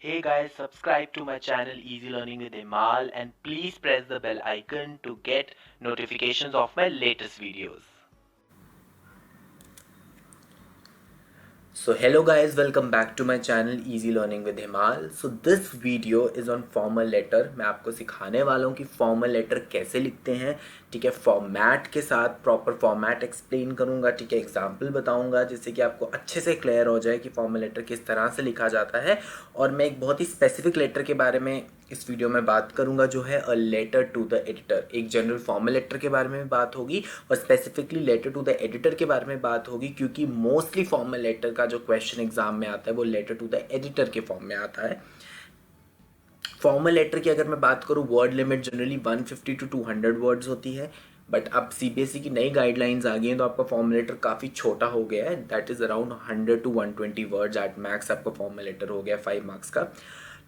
Hey guys, subscribe to my channel Easy Learning with Himal and please press the bell icon to get notifications of my latest videos. So hello guys, welcome back to my channel Easy Learning with Himal. So this video is on formal letter. मैं आपको सिखाने वाला हूँ कि formal letter कैसे लिखते हैं, ठीक है। फॉर्मेट के साथ प्रॉपर फॉर्मेट एक्सप्लेन करूँगा, ठीक है। एग्जाम्पल बताऊँगा जिससे कि आपको अच्छे से क्लियर हो जाए कि फॉर्मल लेटर किस तरह से लिखा जाता है। और मैं एक बहुत ही स्पेसिफिक लेटर के बारे में इस वीडियो में बात करूंगा जो है a letter to the editor. एक जनरल फॉर्मल लेटर के बारे में बात होगी और specifically letter to the editor के बारे में बात होगी, क्योंकि मोस्टली फॉर्मल लेटर का जो क्वेश्चन एग्जाम में आता है वो लेटर टू द एडिटर के फॉर्म में आता है। फॉर्मल लेटर की अगर मैं बात करूँ, word limit generally 150 to 200 words होती है। बट अब सीबीएसई की नई गाइडलाइंस आ गई हैं तो आपका फॉर्मल लेटर काफ़ी छोटा हो गया है। That is around 100 to 120 words at max आपका फॉर्मल लेटर हो गया 5 मार्क्स का।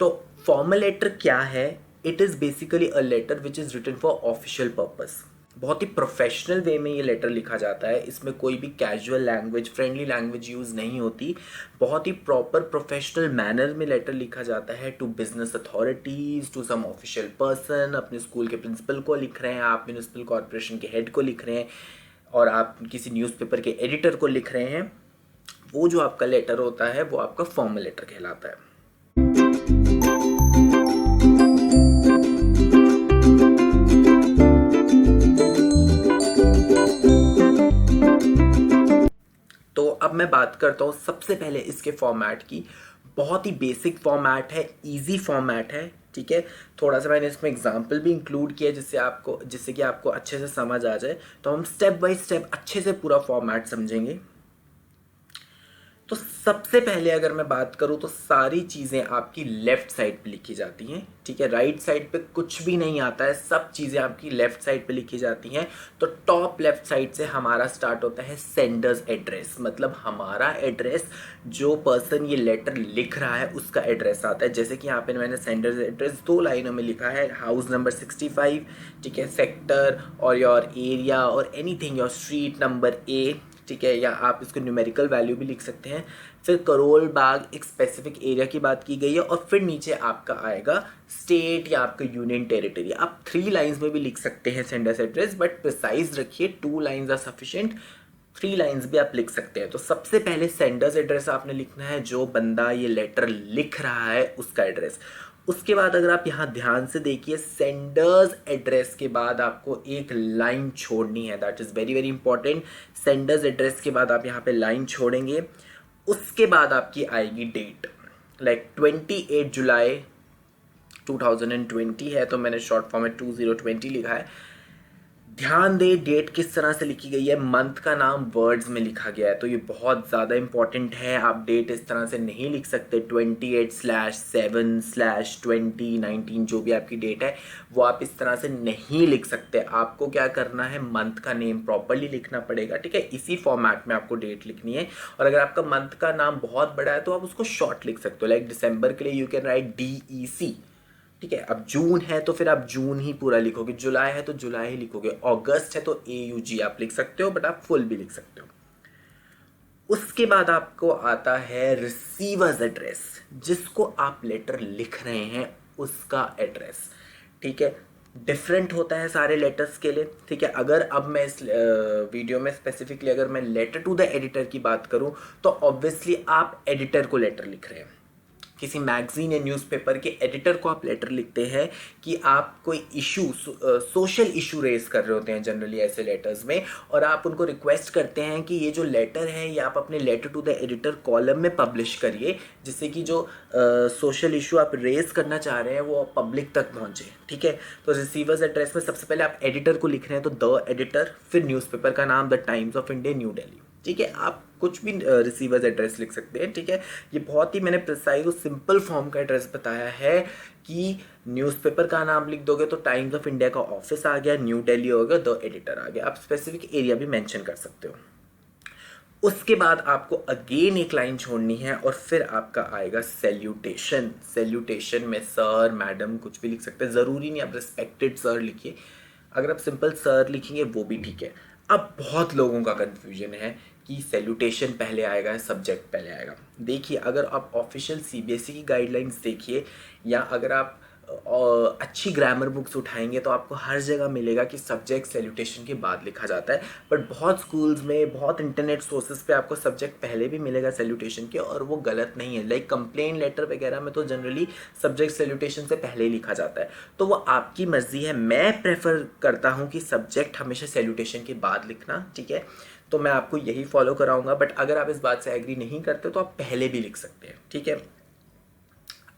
तो फॉर्मल लेटर क्या है? It is basically a letter which is written for official purpose. बहुत ही प्रोफेशनल वे में ये लेटर लिखा जाता है। इसमें कोई भी casual language, friendly language use नहीं होती। बहुत ही प्रॉपर प्रोफेशनल मैनर में लेटर लिखा जाता है to business authorities, to some official person. अपने स्कूल के प्रिंसिपल को लिख रहे हैं, आप म्यूनिसिपल कॉरपोरेशन के हेड को लिख रहे हैं, और आप किसी न्यूज़पेपर के एडिटर को लिख रहे हैं। वो जो आपका लेटर होता है वो आपका फॉर्मल लेटर कहलाता है। तो अब मैं बात करता हूँ सबसे पहले इसके फॉर्मेट की। बहुत ही बेसिक फॉर्मेट है, इजी फॉर्मेट है, ठीक है। थोड़ा सा मैंने इसमें एग्जांपल भी इंक्लूड किया जिससे कि आपको अच्छे से समझ आ जाए। तो हम स्टेप बाय स्टेप अच्छे से पूरा फॉर्मेट समझेंगे। तो सबसे पहले अगर मैं बात करूं तो सारी चीज़ें आपकी लेफ्ट साइड पे लिखी जाती हैं, ठीक है। राइट साइड पे कुछ भी नहीं आता है, सब चीज़ें आपकी लेफ्ट साइड पे लिखी जाती हैं। तो टॉप लेफ्ट साइड से हमारा स्टार्ट होता है सेंडर्स एड्रेस, मतलब हमारा एड्रेस, जो पर्सन ये लेटर लिख रहा है उसका एड्रेस आता है। जैसे कि यहाँ पे मैंने सेंडर्स एड्रेस 2 लाइनों में लिखा है, हाउस नंबर 65, ठीक है, सेक्टर और योर एरिया और anything, your street number A, ठीक है, या आप इसको न्यूमेरिकल वैल्यू भी लिख सकते हैं। फिर करोल बाग, एक स्पेसिफिक एरिया की बात की गई है, और फिर नीचे आपका आएगा स्टेट या आपका यूनियन टेरिटरी। आप 3 लाइंस में भी लिख सकते हैं सेंडर्स एड्रेस, बट प्रिसाइज रखिए, 2 लाइंस आर सफिशिएंट, 3 लाइंस भी आप लिख सकते हैं। तो सबसे पहले सेंडर्स एड्रेस आपने लिखना है, जो बंदा ये लेटर लिख रहा है उसका एड्रेस। उसके बाद अगर आप यहाँ ध्यान से देखिए, सेंडर्स एड्रेस के बाद आपको एक लाइन छोड़नी है, that is very very important. Sender's address के बाद आप यहाँ पे लाइन छोड़ेंगे। उसके बाद आपकी आएगी डेट, लाइक 28 जुलाई 2020 है, तो मैंने शॉर्ट फॉर्म में 2020 लिखा है। ध्यान दे डेट किस तरह से लिखी गई है, मंथ का नाम वर्ड्स में लिखा गया है, तो ये बहुत ज़्यादा इंपॉर्टेंट है। आप डेट इस तरह से नहीं लिख सकते, 28/7/2019, जो भी आपकी डेट है वो आप इस तरह से नहीं लिख सकते। आपको क्या करना है, मंथ का नेम प्रॉपरली लिखना पड़ेगा, ठीक है। इसी फॉर्मेट में आपको डेट लिखनी है। और अगर आपका मंथ का नाम बहुत बड़ा है तो आप उसको शॉर्ट लिख सकते हो, लाइक दिसंबर के लिए यू कैन राइट DEC, ठीक है। अब जून है तो फिर आप जून ही पूरा लिखोगे, जुलाई है तो जुलाई ही लिखोगे, अगस्त है तो AUG आप लिख सकते हो, बट आप फुल भी लिख सकते हो। उसके बाद आपको आता है रिसीवर्स एड्रेस, जिसको आप लेटर लिख रहे हैं उसका एड्रेस, ठीक है। डिफरेंट होता है सारे लेटर्स के लिए, ठीक है। अगर अब मैं इस वीडियो में स्पेसिफिकली अगर मैं लेटर टू द एडिटर की बात करूं तो ऑब्वियसली आप एडिटर को लेटर लिख रहे हैं। किसी मैगजीन या न्यूज़पेपर के एडिटर को आप लेटर लिखते हैं कि आप कोई इशू, सोशल इशू रेज कर रहे होते हैं जनरली ऐसे लेटर्स में, और आप उनको रिक्वेस्ट करते हैं कि ये जो लेटर है ये आप अपने letter to the editor column में पब्लिश करिए, जिससे कि जो सोशल इशू आप रेज करना चाह रहे हैं वो पब्लिक तक पहुंचे, ठीक है। तो रिसीवर्स एड्रेस में सबसे पहले आप एडिटर को लिख रहे हैं, तो द एडिटर, फिर न्यूज़पेपर का नाम the times of India new Delhi, ठीक है। आप कुछ भी रिसीवर्स एड्रेस लिख सकते हैं, ठीक है। ये बहुत ही मैंने प्रिसाइज और सिंपल फॉर्म का एड्रेस बताया है कि न्यूज़पेपर का नाम लिख दोगे तो टाइम्स ऑफ इंडिया का ऑफिस आ गया, न्यू दिल्ली हो गया, द एडिटर आ गया। आप स्पेसिफिक एरिया भी मेंशन कर सकते हो। उसके बाद आपको अगेन एक लाइन छोड़नी है और फिर आपका आएगा सैल्यूटेशन। सैल्यूटेशन में सर, मैडम कुछ भी लिख सकते हैं, ज़रूरी नहीं आप रिस्पेक्टेड सर लिखिए, अगर आप सिंपल सर लिखेंगे वो भी ठीक है। अब बहुत लोगों का कन्फ्यूजन है कि सैल्यूटेशन पहले आएगा या सब्जेक्ट पहले आएगा। देखिए, अगर आप ऑफिशियल सीबीएसई की गाइडलाइंस देखिए या अगर आप अच्छी ग्रामर बुक्स उठाएंगे तो आपको हर जगह मिलेगा कि सब्जेक्ट सैल्यूटेशन के बाद लिखा जाता है। बट बहुत स्कूल्स में, बहुत इंटरनेट सोर्सेज पे आपको सब्जेक्ट पहले भी मिलेगा सैल्यूटेशन के, और वो गलत नहीं है। लाइक कंप्लेन लेटर वगैरह में तो जनरली सब्जेक्ट सैल्यूटेशन से पहले ही लिखा जाता है। तो वो आपकी मर्जी है। मैं प्रेफर करता हूँ कि सब्जेक्ट हमेशा सैल्यूटेशन के बाद लिखना, ठीक है। तो मैं आपको यही फॉलो कराऊंगा। बट अगर आप इस बात से एग्री नहीं करते तो आप पहले भी लिख सकते हैं, ठीक है।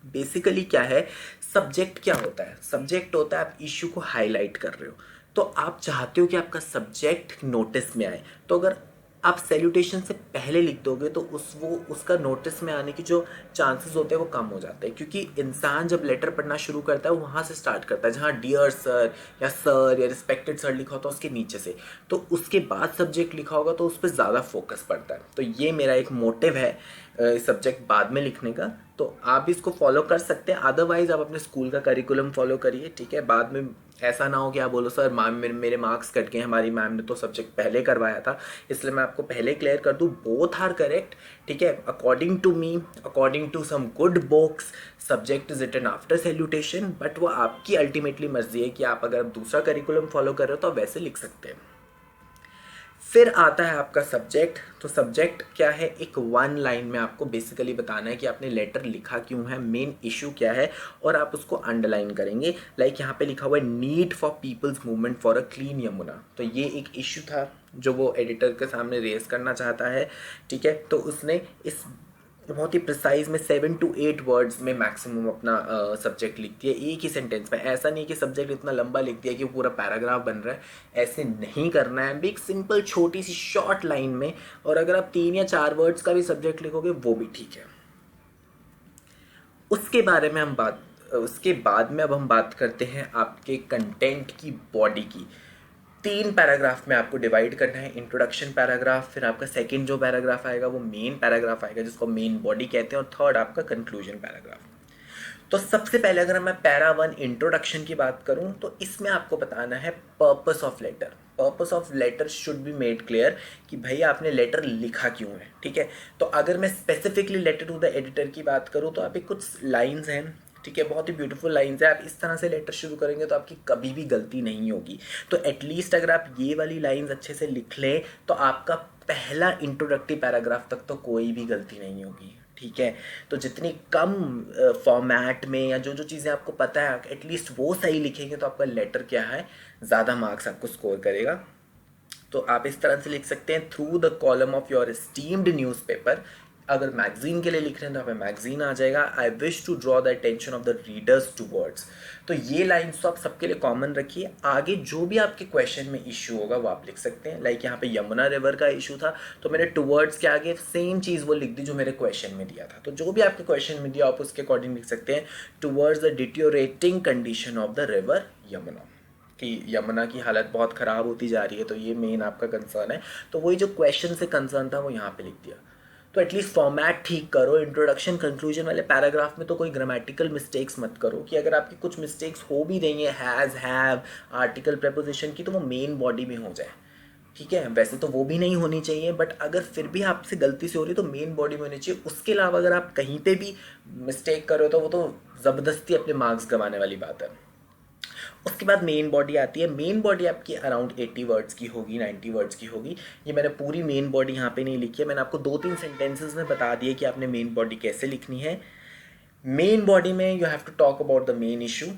बेसिकली क्या है, सब्जेक्ट क्या होता है? सब्जेक्ट होता है आप इश्यू को हाईलाइट कर रहे हो, तो आप चाहते हो कि आपका सब्जेक्ट नोटिस में आए। तो अगर आप सैल्यूटेशन से पहले लिख दोगे तो उसका नोटिस में आने की जो चांसेस होते हैं वो कम हो जाते हैं, क्योंकि इंसान जब लेटर पढ़ना शुरू करता है वो वहाँ से स्टार्ट करता है जहाँ डियर सर या रिस्पेक्टेड सर लिखा होता है उसके नीचे से। तो उसके बाद सब्जेक्ट लिखा होगा तो उस पर ज़्यादा फोकस पड़ता है। तो ये मेरा एक मोटिव है सब्जेक्ट बाद में लिखने का। तो आप भी इसको फॉलो कर सकते हैं। अदरवाइज आप अपने स्कूल का करिकुलम फॉलो करिए, ठीक है। बाद में ऐसा ना हो कि आप बोलो सर मैम मेरे मार्क्स कट गए, हमारी मैम ने तो सब्जेक्ट पहले करवाया था। इसलिए मैं आपको पहले क्लियर कर दूँ, बोथ आर करेक्ट, ठीक है। According to me, according to some good books, subject is written after salutation. But वो आपकी अल्टीमेटली मर्जी है कि आप अगर दूसरा करिकुलम फॉलो कर रहे हो तो आप वैसे लिख सकते हैं। फिर आता है आपका सब्जेक्ट। तो सब्जेक्ट क्या है, एक वन लाइन में आपको बेसिकली बताना है कि आपने लेटर लिखा क्यों है, मेन इशू क्या है, और आप उसको अंडरलाइन करेंगे। लाइक यहाँ पे लिखा हुआ है need for people's movement for a clean Yamuna. तो ये एक इशू था जो वो एडिटर के सामने रेस करना चाहता है, ठीक है। तो उसने इस बहुत ही प्रिसाइज में 7 to 8 वर्ड्स में मैक्सिमम अपना सब्जेक्ट लिख दिया एक ही सेंटेंस में। ऐसा नहीं कि सब्जेक्ट इतना लंबा लिख दिया कि पूरा पैराग्राफ बन रहा है, ऐसे नहीं करना है। एक सिंपल छोटी सी शॉर्ट लाइन में, और अगर आप 3 या 4 वर्ड्स का भी सब्जेक्ट लिखोगे वो भी ठीक है। उसके बाद में अब हम बात करते हैं आपके कंटेंट की बॉडी की। 3 पैराग्राफ में आपको डिवाइड करना है। इंट्रोडक्शन पैराग्राफ, फिर आपका सेकंड जो पैराग्राफ आएगा वो मेन पैराग्राफ आएगा जिसको मेन बॉडी कहते हैं, और थर्ड आपका कंक्लूजन पैराग्राफ। तो सबसे पहले अगर मैं पैरा 1 इंट्रोडक्शन की बात करूं तो इसमें आपको बताना है purpose of letter. Purpose of letter should be made clear कि भाई आपने लेटर लिखा क्यों है, ठीक है। तो अगर मैं specifically letter to the editor की बात करूं तो आप कुछ लाइंस हैं, ठीक है, बहुत ही ब्यूटीफुल लाइंस है। आप इस तरह से लेटर शुरू करेंगे तो आपकी कभी भी गलती नहीं होगी। तो एटलीस्ट अगर आप ये वाली लाइंस अच्छे से लिख लें तो आपका पहला इंट्रोडक्टिव पैराग्राफ तक तो कोई भी गलती नहीं होगी, ठीक है। तो जितनी कम फॉर्मेट में या जो जो चीज़ें आपको पता है एटलीस्ट वो सही लिखेंगे तो आपका लेटर क्या है, ज़्यादा मार्क्स आपको स्कोर करेगा। तो आप इस तरह से लिख सकते हैं, through the column of your esteemed newspaper. अगर मैगजीन के लिए लिख रहे हैं तो हमें मैगजीन आ जाएगा। I wish to draw the attention of the readers to words. तो ये लाइन्स तो आप सबके लिए कॉमन रखिए। आगे जो भी आपके क्वेश्चन में इशू होगा वो आप लिख सकते हैं। लाइक यहाँ पे यमुना रिवर का इशू था तो मैंने टूवर्ड्स के आगे सेम चीज़ वो लिख दी जो मेरे क्वेश्चन में दिया था। तो जो भी आपके क्वेश्चन में दिया आप उसके अकॉर्डिंग लिख सकते हैं, towards the deteriorating condition of the river Yamuna, कि यमुना की हालत बहुत ख़राब होती जा रही है। तो ये मेन आपका कंसर्न है। तो वही जो क्वेश्चन से कंसर्न था वो यहाँ पे लिख दिया। तो एटलीस्ट फॉर्मेट ठीक करो। इंट्रोडक्शन कंक्लूजन वाले पैराग्राफ में तो कोई ग्रामेटिकल मिस्टेक्स मत करो, कि अगर आपकी कुछ मिस्टेक्स हो भी रही हैं, हैज़, हैव, आर्टिकल, प्रेपोजिशन की, तो वो मेन बॉडी में हो जाए, ठीक है। वैसे तो वो भी नहीं होनी चाहिए, बट अगर फिर भी आपसे गलती से हो रही है तो मेन बॉडी में होनी चाहिए। उसके अलावा अगर आप कहीं पे भी मिस्टेक करो तो वो तो ज़बरदस्ती अपने मार्क्स गंवाने वाली बात है। उसके बाद मेन बॉडी आती है। मेन बॉडी आपकी अराउंड 80 वर्ड्स की होगी, 90 वर्ड्स की होगी। ये मैंने पूरी मेन बॉडी यहाँ पे नहीं लिखी है, मैंने आपको 2-3 सेंटेंसेस में बता दिए कि आपने मेन बॉडी कैसे लिखनी है। मेन बॉडी में you have to talk about the main issue,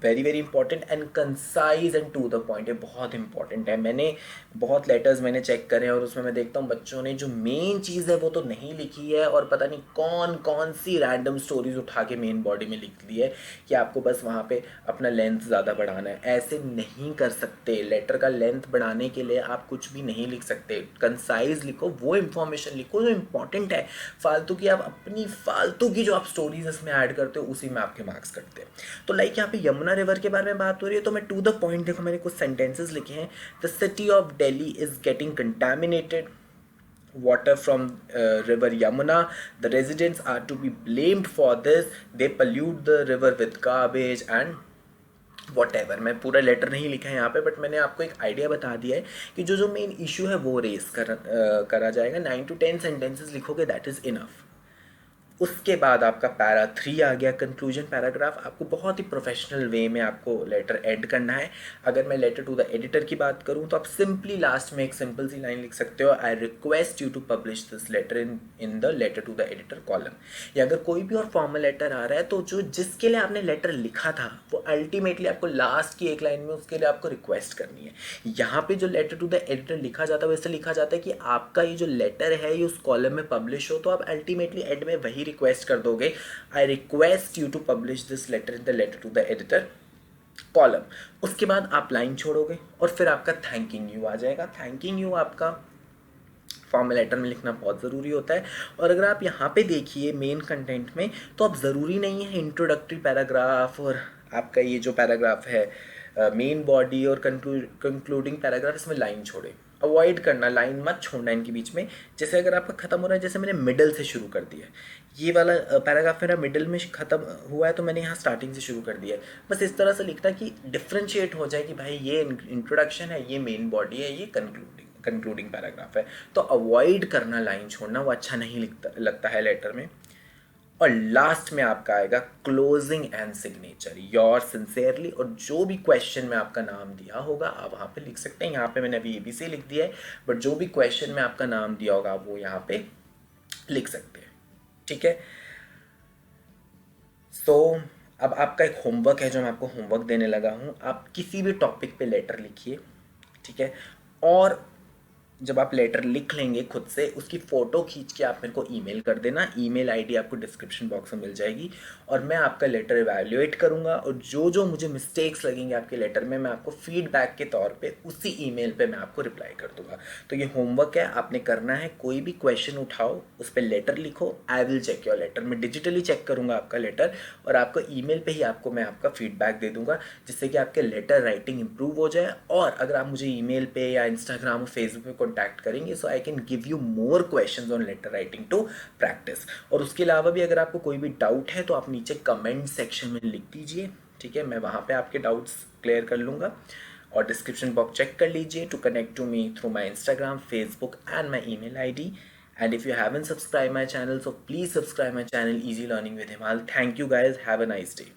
very very important, and concise and to the point. ये बहुत इंपॉर्टेंट है। मैंने बहुत लेटर्स मैंने चेक करे और उसमें मैं देखता हूँ बच्चों ने जो मेन चीज़ है वो तो नहीं लिखी है, और पता नहीं कौन कौन सी रैंडम स्टोरीज उठा के मेन बॉडी में लिख दी है कि आपको बस वहाँ पे अपना लेंथ ज़्यादा बढ़ाना है। ऐसे नहीं कर सकते। लेटर का लेंथ बढ़ाने के लिए आप कुछ भी नहीं लिख सकते। कंसाइज लिखो, वो इंफॉर्मेशन लिखो जो इंपॉर्टेंट है। फालतू की आप अपनी फालतू की जो आप स्टोरीज इसमें ऐड करते हो उसी में आपके मार्क्स कटते हैं। तो लाइक यहाँ पे यमुना रिवर के बारे में बात हो रही है तो मैं टू द पॉइंट, देखो मैंने कुछ सेंटेंसेस लिखे हैं। The city of Delhi is getting contaminated water from river Yamuna. The residents are to be blamed for this. They pollute the river with garbage and whatever. मैं पूरा लेटर नहीं लिखा है यहाँ पे, बट मैंने आपको एक आइडिया बता दिया है कि जो जो मेन इशू है वो रेस करा जाएगा। 9 to 10 सेंटेंसेस लिखोगे, दैट इज़ इनफ। उसके बाद आपका पैरा 3 आ गया, कंक्लूजन पैराग्राफ। आपको बहुत ही प्रोफेशनल वे में आपको लेटर एंड करना है। अगर मैं लेटर टू द एडिटर की बात करूं तो आप सिंपली लास्ट में एक सिंपल सी लाइन लिख सकते हो, I request you to publish this letter in the letter to the editor column. या अगर कोई भी और फॉर्मल लेटर आ रहा है तो जो जिसके लिए आपने लेटर लिखा था वो अल्टीमेटली आपको लास्ट की एक लाइन में उसके लिए आपको रिक्वेस्ट करनी है। यहाँ पे जो लेटर टू द एडिटर लिखा जाता है वैसे लिखा जाता है कि आपका ये जो लेटर है ये उस कॉलम में पब्लिश हो, तो आप अल्टीमेटली एंड में वही रिक्वेस्ट कर दोगे, I request you to publish this letter in the letter to the editor column. उसके बाद आप लाइन छोड़ोगे और फिर आपका थैंकिंग यू आ जाएगा। थैंकिंग यू आपका फॉर्मल लेटर में लिखना बहुत ज़रूरी होता है। और अगर आप यहाँ पे देखिए मेन कंटेंट में, तो आप ज़रूरी नहीं है इंट्रोडक्टरी पैराग्राफ और आपका ये जो पैराग्राफ है मेन बॉडी और कंक्लूडिंग पैराग्राफ, इसमें लाइन छोड़े। अवॉइड करना, लाइन मत छोड़ना इनके बीच में। जैसे अगर आपका ख़त्म हो रहा है, जैसे मैंने मिडल से शुरू कर दिया है, ये वाला पैराग्राफ मेरा मिडल में ख़त्म हुआ है तो मैंने यहाँ स्टार्टिंग से शुरू कर दिया है। बस इस तरह से लिखना कि डिफ्रेंशिएट हो जाए कि भाई ये इंट्रोडक्शन है, ये मेन बॉडी है, ये कंक्लूडिंग पैराग्राफ है। तो अवॉइड करना लाइन छोड़ना, वो अच्छा नहीं लगता है लेटर में। और लास्ट में आपका आएगा closing and signature, your sincerely. और जो भी क्वेश्चन में आपका नाम दिया होगा आप वहाँ पे लिख सकते हैं। यहाँ पे मैंने अभी ABC लिख दिया है, बट जो भी क्वेश्चन में आपका नाम दिया होगा आप वो यहाँ पे लिख सकते हैं। ठीक है, सो अब आपका एक होमवर्क है जो मैं आपको होमवर्क देने लगा हूँ। आप किसी भी टॉपिक पे लेटर लिखिए, ठीक है, और जब आप लेटर लिख लेंगे खुद से, उसकी फ़ोटो खींच के आप मेरे को ईमेल कर देना। ईमेल आईडी आपको डिस्क्रिप्शन बॉक्स में मिल जाएगी और मैं आपका लेटर इवैल्यूएट करूँगा और जो जो मुझे मिस्टेक्स लगेंगे आपके लेटर में मैं आपको फीडबैक के तौर पे उसी ईमेल पे मैं आपको रिप्लाई कर दूँगा। तो ये होमवर्क है, आपने करना है। कोई भी क्वेश्चन उठाओ, उस पर लेटर लिखो, I will check your letter. मैं डिजिटली चेक करूँगा आपका लेटर और आपको ईमेल पे ही आपको मैं आपका फीडबैक दे दूँगा, जिससे कि आपके लेटर राइटिंग इंप्रूव हो जाए। और अगर आप मुझे ईमेल पे या इंस्टाग्राम और फेसबुक पे कॉन्टैक्ट करेंगे so I can give you more questions on later writing to practice. और उसके अलावा भी अगर आपको कोई भी डाउट है तो आप नीचे कमेंट सेक्शन में लिख दीजिए, ठीक है, मैं वहाँ पे आपके डाउट्स क्लियर कर लूँगा। और डिस्क्रिप्शन बॉक्स चेक कर लीजिए to connect to me through my Instagram, Facebook and my email ID. And if you haven't subscribed my channel, so please subscribe my channel Easy Learning with Himal. Thank you guys. Have a nice day.